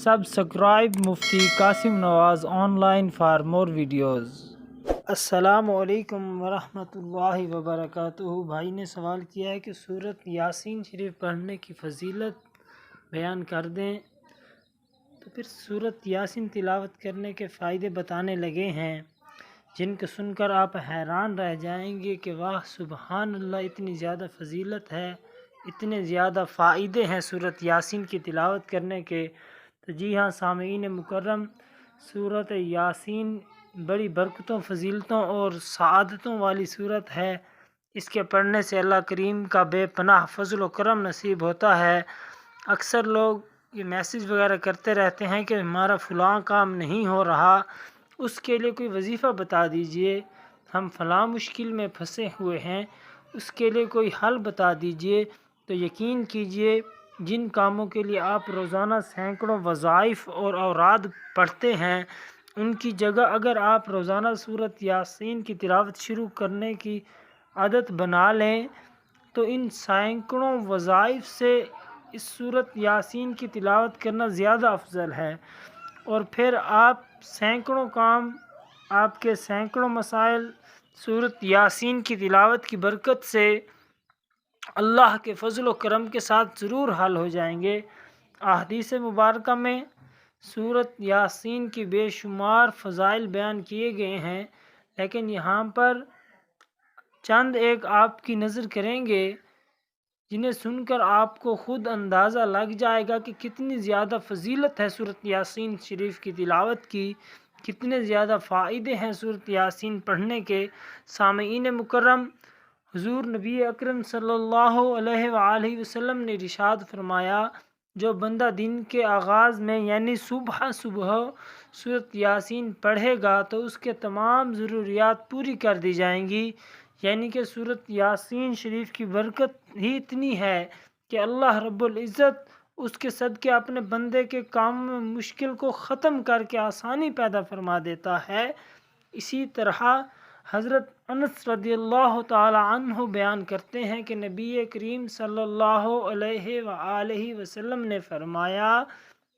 Subscribe Mufti Qasim Nawaz online for more videos. السلام علیکم ورحمۃ اللہ وبرکاتہ۔ بھائی نے سوال کیا ہے کہ سورۃ یاسین شریف پڑھنے کی فضیلت بیان کر دیں، تو پھر سورۃ یاسین تلاوت کرنے کے فائدے بتانے لگے ہیں، جن کو سن کر آپ حیران رہ جائیں گے کہ واہ سبحان اللہ، اتنی زیادہ فضیلت ہے، اتنے زیادہ فائدے ہیں سورۃ یاسین کی تلاوت کرنے کے۔ تو جی ہاں سامعین مکرم، سورۃ یاسین بڑی برکتوں، فضیلتوں اور سعادتوں والی سورت ہے۔ اس کے پڑھنے سے اللہ کریم کا بے پناہ فضل و کرم نصیب ہوتا ہے۔ اکثر لوگ یہ میسیج وغیرہ کرتے رہتے ہیں کہ ہمارا فلاں کام نہیں ہو رہا، اس کے لیے کوئی وظیفہ بتا دیجئے، ہم فلاں مشکل میں پھنسے ہوئے ہیں، اس کے لیے کوئی حل بتا دیجئے۔ تو یقین کیجئے جن کاموں کے لیے آپ روزانہ سینکڑوں وظائف اور اوراد پڑھتے ہیں، ان کی جگہ اگر آپ روزانہ سورۃ یاسین کی تلاوت شروع کرنے کی عادت بنا لیں تو ان سینکڑوں وظائف سے اس سورۃ یاسین کی تلاوت کرنا زیادہ افضل ہے، اور پھر آپ سینکڑوں کام، آپ کے سینکڑوں مسائل سورۃ یاسین کی تلاوت کی برکت سے اللہ کے فضل و کرم کے ساتھ ضرور حل ہو جائیں گے۔ احادیث مبارکہ میں سورۃ یاسین کی بے شمار فضائل بیان کیے گئے ہیں، لیکن یہاں پر چند ایک آپ کی نظر کریں گے جنہیں سن کر آپ کو خود اندازہ لگ جائے گا کہ کتنی زیادہ فضیلت ہے سورۃ یاسین شریف کی تلاوت کی، کتنے زیادہ فائدے ہیں سورۃ یاسین پڑھنے کے۔ سامعین مکرم، حضور نبی اکرم صلی اللہ علیہ وآلہ وسلم نے ارشاد فرمایا، جو بندہ دن کے آغاز میں یعنی صبح سورۃ یاسین پڑھے گا تو اس کے تمام ضروریات پوری کر دی جائیں گی۔ یعنی کہ سورۃ یاسین شریف کی برکت ہی اتنی ہے کہ اللہ رب العزت اس کے صدقے اپنے بندے کے کام میں مشکل کو ختم کر کے آسانی پیدا فرما دیتا ہے۔ اسی طرح حضرت انس رضی اللہ تعالی عنہ بیان کرتے ہیں کہ نبی کریم صلی اللہ علیہ وآلہ وسلم نے فرمایا،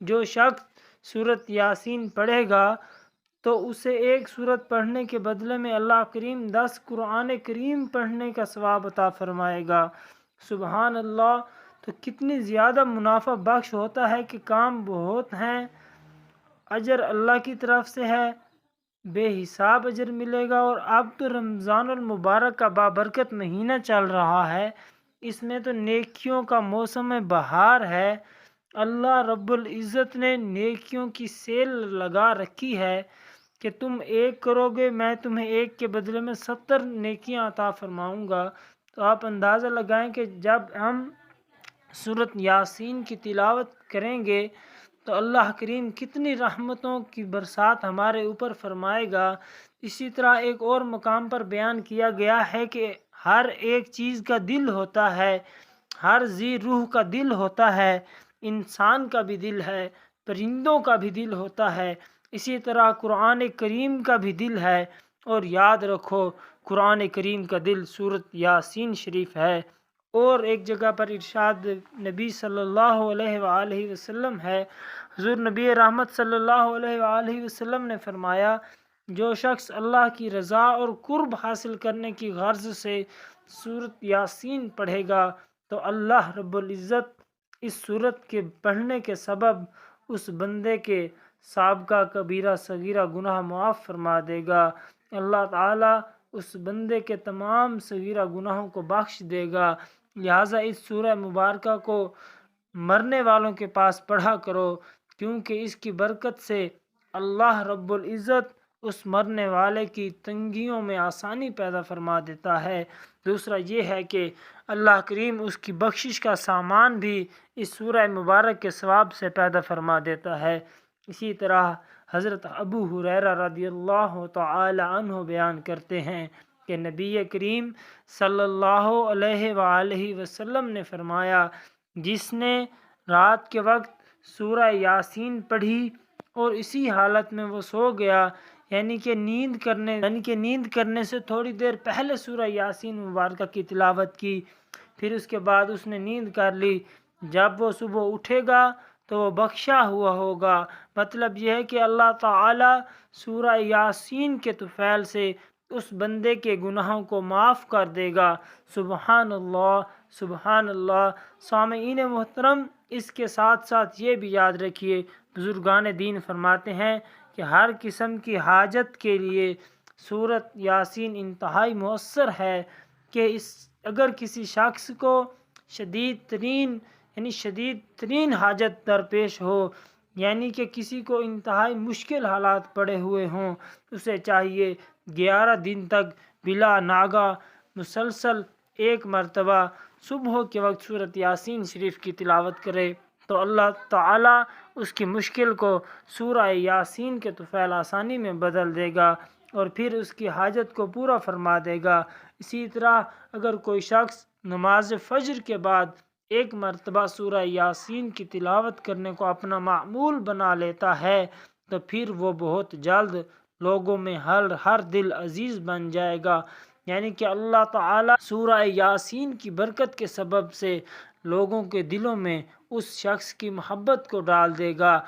جو شخص سورۃ یاسین پڑھے گا تو اسے ایک سورت پڑھنے کے بدلے میں اللہ کریم 10 قرآن کریم پڑھنے کا ثواب عطا فرمائے گا۔ سبحان اللہ! تو کتنی زیادہ منافع بخش ہوتا ہے کہ کام بہت ہیں، اجر اللہ کی طرف سے ہے، بے حساب اجر ملے گا۔ اور اب تو رمضان المبارک کا بابرکت مہینہ چل رہا ہے، اس میں تو نیکیوں کا موسم بہار ہے۔ اللہ رب العزت نے نیکیوں کی سیل لگا رکھی ہے کہ تم ایک کرو گے، میں تمہیں ایک کے بدلے میں 70 نیکیاں عطا فرماؤں گا۔ تو آپ اندازہ لگائیں کہ جب ہم سورۃ یاسین کی تلاوت کریں گے تو اللہ کریم کتنی رحمتوں کی برسات ہمارے اوپر فرمائے گا۔ اسی طرح ایک اور مقام پر بیان کیا گیا ہے کہ ہر ایک چیز کا دل ہوتا ہے، ہر ذی روح کا دل ہوتا ہے، انسان کا بھی دل ہے، پرندوں کا بھی دل ہوتا ہے، اسی طرح قرآن کریم کا بھی دل ہے۔ اور یاد رکھو قرآن کریم کا دل سورۃ یاسین شریف ہے۔ اور ایک جگہ پر ارشاد نبی صلی اللہ علیہ وآلہ وسلم ہے، حضور نبی رحمت صلی اللہ علیہ وآلہ وسلم نے فرمایا، جو شخص اللہ کی رضا اور قرب حاصل کرنے کی غرض سے سورۃ یاسین پڑھے گا تو اللہ رب العزت اس سورت کے پڑھنے کے سبب اس بندے کے سابقہ کبیرہ صغیرہ گناہ معاف فرما دے گا۔ اللہ تعالیٰ اس بندے کے تمام صغیرہ گناہوں کو بخش دے گا۔ لہٰذا اس سورہ مبارکہ کو مرنے والوں کے پاس پڑھا کرو، کیونکہ اس کی برکت سے اللہ رب العزت اس مرنے والے کی تنگیوں میں آسانی پیدا فرما دیتا ہے۔ دوسرا یہ ہے کہ اللہ کریم اس کی بخشش کا سامان بھی اس سورہ مبارک کے ثواب سے پیدا فرما دیتا ہے۔ اسی طرح حضرت ابو ہریرہ رضی اللہ تعالی عنہ بیان کرتے ہیں کہ نبی کریم صلی اللہ علیہ وآلہ وسلم نے فرمایا، جس نے رات کے وقت سورہ یاسین پڑھی اور اسی حالت میں وہ سو گیا، یعنی کہ نیند کرنے سے تھوڑی دیر پہلے سورہ یاسین مبارکہ کی تلاوت کی، پھر اس کے بعد اس نے نیند کر لی، جب وہ صبح اٹھے گا تو وہ بخشا ہوا ہوگا۔ مطلب یہ ہے کہ اللہ تعالیٰ سورہ یاسین کے طفیل سے اس بندے کے گناہوں کو معاف کر دے گا۔ سبحان اللہ، سبحان اللہ۔ سامعین محترم، اس کے ساتھ ساتھ یہ بھی یاد رکھیے، بزرگان دین فرماتے ہیں کہ ہر قسم کی حاجت کے لیے سورۃ یاسین انتہائی مؤثر ہے، کہ اگر کسی شخص کو شدید ترین حاجت درپیش ہو، یعنی کہ کسی کو انتہائی مشکل حالات پڑے ہوئے ہوں، اسے چاہیے 11 دن تک بلا ناگہ مسلسل ایک مرتبہ صبح کے وقت سورۃ یاسین شریف کی تلاوت کرے، تو اللہ تعالیٰ اس کی مشکل کو سورہ یاسین کے طفیل آسانی میں بدل دے گا اور پھر اس کی حاجت کو پورا فرما دے گا۔ اسی طرح اگر کوئی شخص نماز فجر کے بعد ایک مرتبہ سورہ یاسین کی تلاوت کرنے کو اپنا معمول بنا لیتا ہے، تو پھر وہ بہت جلد لوگوں میں ہر دل عزیز بن جائے گا، یعنی کہ اللہ تعالیٰ سورہ یاسین کی برکت کے سبب سے لوگوں کے دلوں میں اس شخص کی محبت کو ڈال دے گا۔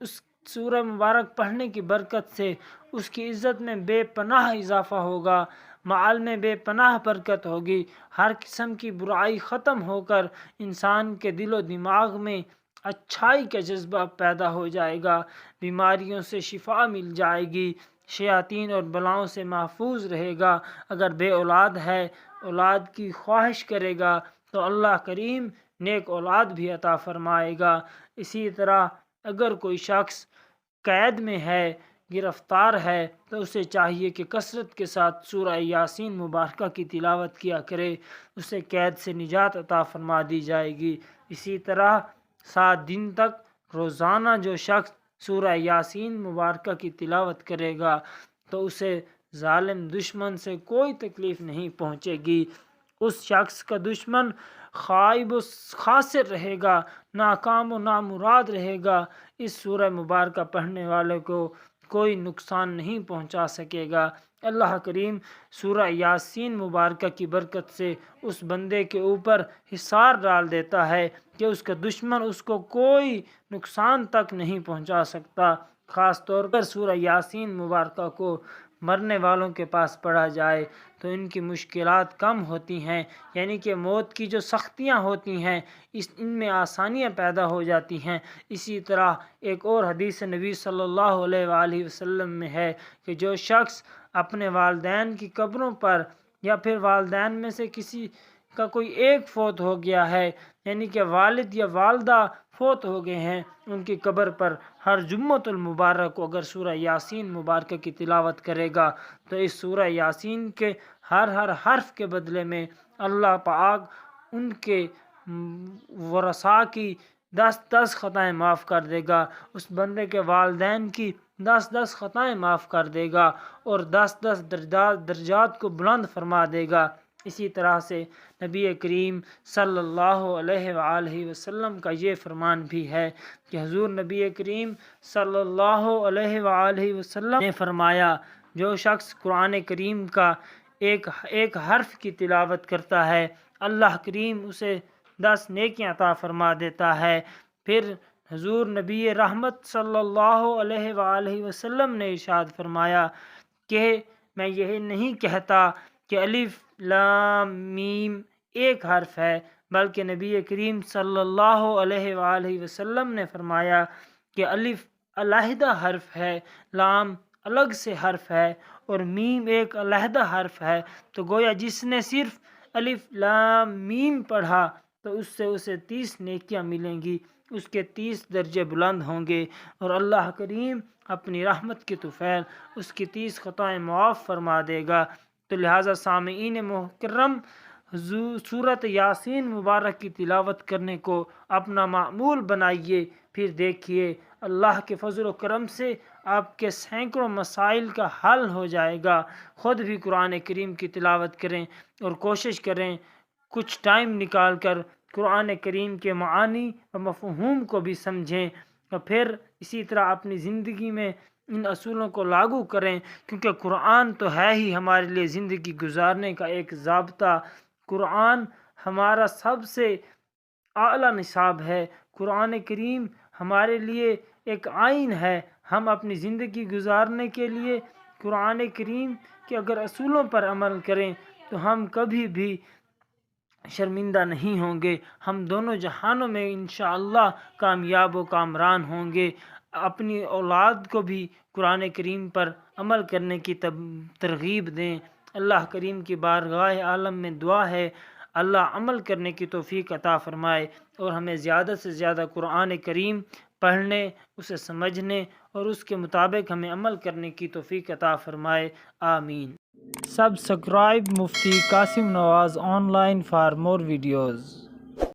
اس سورہ مبارک پڑھنے کی برکت سے اس کی عزت میں بے پناہ اضافہ ہوگا، مال میں بے پناہ برکت ہوگی، ہر قسم کی برائی ختم ہو کر انسان کے دل و دماغ میں اچھائی کا جذبہ پیدا ہو جائے گا، بیماریوں سے شفا مل جائے گی، شیاطین اور بلاؤں سے محفوظ رہے گا۔ اگر بے اولاد ہے، اولاد کی خواہش کرے گا تو اللہ کریم نیک اولاد بھی عطا فرمائے گا۔ اسی طرح اگر کوئی شخص قید میں ہے، گرفتار ہے، تو اسے چاہیے کہ کثرت کے ساتھ سورہ یاسین مبارکہ کی تلاوت کیا کرے، اسے قید سے نجات عطا فرما دی جائے گی۔ اسی طرح 7 دن تک روزانہ جو شخص سورہ یاسین مبارکہ کی تلاوت کرے گا تو اسے ظالم دشمن سے کوئی تکلیف نہیں پہنچے گی، اس شخص کا دشمن خائب و خاسر رہے گا، ناکام و نامراد رہے گا، اس سورہ مبارکہ پڑھنے والے کو کوئی نقصان نہیں پہنچا سکے گا۔ اللہ کریم سورہ یاسین مبارکہ کی برکت سے اس بندے کے اوپر حصار ڈال دیتا ہے کہ اس کا دشمن اس کو کوئی نقصان تک نہیں پہنچا سکتا۔ خاص طور پر سورہ یاسین مبارکہ کو مرنے والوں کے پاس پڑھا جائے تو ان کی مشکلات کم ہوتی ہیں، یعنی کہ موت کی جو سختیاں ہوتی ہیں ان میں آسانیاں پیدا ہو جاتی ہیں۔ اسی طرح ایک اور حدیث نبی صلی اللہ علیہ وآلہ وسلم میں ہے کہ جو شخص اپنے والدین کی قبروں پر یا پھر والدین میں سے کسی کا کوئی ایک فوت ہو گیا ہے، یعنی کہ والد یا والدہ فوت ہو گئے ہیں، ان کی قبر پر ہر جمعۃ المبارک کو اگر سورہ یاسین مبارکہ کی تلاوت کرے گا تو اس سورہ یاسین کے ہر حرف کے بدلے میں اللہ پاک ان کے ورثاء کی 10 خطائیں معاف کر دے گا، اس بندے کے والدین کی 10 خطائیں معاف کر دے گا اور 10 درجات کو بلند فرما دے گا۔ اسی طرح سے نبی کریم صلی اللہ علیہ وآلہ وسلم کا یہ فرمان بھی ہے کہ حضور نبی کریم صلی اللہ علیہ وآلہ وسلم نے فرمایا، جو شخص قرآن کریم کا ایک حرف کی تلاوت کرتا ہے اللہ کریم اسے 10 نیکیاں عطا فرما دیتا ہے۔ پھر حضور نبی رحمت صلی اللہ علیہ وآلہ وسلم نے ارشاد فرمایا کہ میں یہ نہیں کہتا کہ الف لام میم ایک حرف ہے، بلکہ نبی کریم صلی اللہ علیہ وآلہ وسلم نے فرمایا کہ الف علیحدہ حرف ہے، لام الگ سے حرف ہے اور میم ایک علیحدہ حرف ہے، تو گویا جس نے صرف الف لام میم پڑھا تو اس سے اسے 30 نیکیاں ملیں گی، اس کے 30 درجے بلند ہوں گے اور اللہ کریم اپنی رحمت کے طفیل اس کی 30 خطائیں معاف فرما دے گا۔ تو لہٰذا سامعین محترم، سورۃ یاسین مبارک کی تلاوت کرنے کو اپنا معمول بنائیے، پھر دیکھیے اللہ کے فضل و کرم سے آپ کے سینکڑوں مسائل کا حل ہو جائے گا۔ خود بھی قرآن کریم کی تلاوت کریں اور کوشش کریں کچھ ٹائم نکال کر قرآن کریم کے معانی و مفہوم کو بھی سمجھیں اور پھر اسی طرح اپنی زندگی میں ان اصولوں کو لاگو کریں، کیونکہ قرآن تو ہے ہی ہمارے لیے زندگی گزارنے کا ایک ضابطہ۔ قرآن ہمارا سب سے اعلیٰ نصاب ہے، قرآن کریم ہمارے لیے ایک آئین ہے۔ ہم اپنی زندگی گزارنے کے لیے قرآن کریم کے اگر اصولوں پر عمل کریں تو ہم کبھی بھی شرمندہ نہیں ہوں گے، ہم دونوں جہانوں میں انشاءاللہ کامیاب و کامران ہوں گے۔ اپنی اولاد کو بھی قرآن کریم پر عمل کرنے کی ترغیب دیں۔ اللہ کریم کی بارگاہ عالم میں دعا ہے اللہ عمل کرنے کی توفیق عطا فرمائے اور ہمیں زیادہ سے زیادہ قرآن کریم پڑھنے، اسے سمجھنے اور اس کے مطابق ہمیں عمل کرنے کی توفیق عطا فرمائے، آمین۔ Subscribe Mufti Qasim Nawaz on line for more videos.